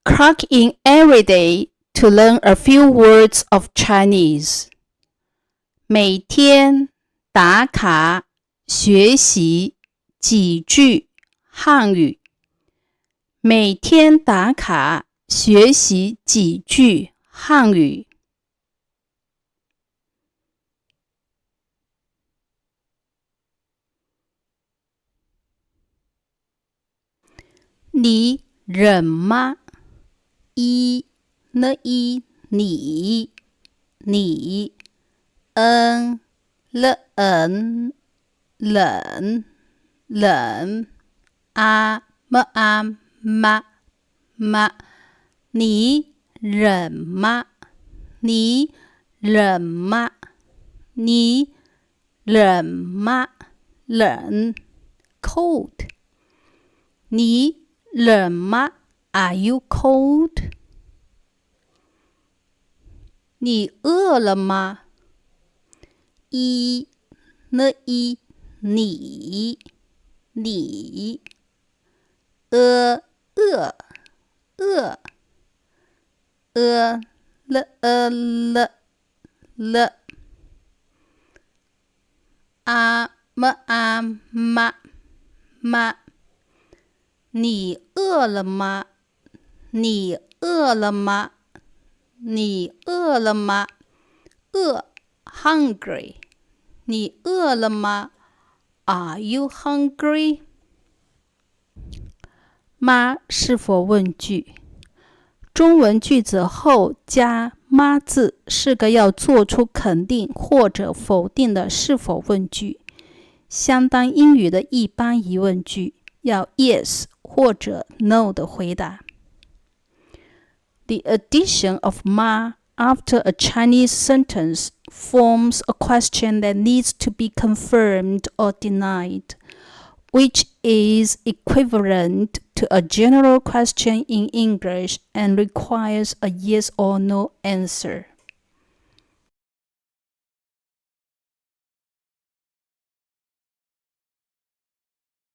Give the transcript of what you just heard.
Clock in every day to learn a few words of Chinese. 每天打卡学习几句汉语。每天打卡学习几句汉语。你忍吗？一呢一你了冷妈你忍吗？你忍吗？你忍吗？冷 cold 你冷吗？ Are you cold? 你饿了吗？一呢一你饿了妈你饿了吗？你饿了吗？你饿了吗？饿 hungry 你饿了吗？ Are you hungry? 吗是否问句，中文句子后加吗字是个要做出肯定或者否定的是否问句，相当英语的一般疑问句要 yes 或者 no 的回答。The addition of ma after a Chinese sentence forms a question that needs to be confirmed or denied, which is equivalent to a general question in English and requires a yes or no answer.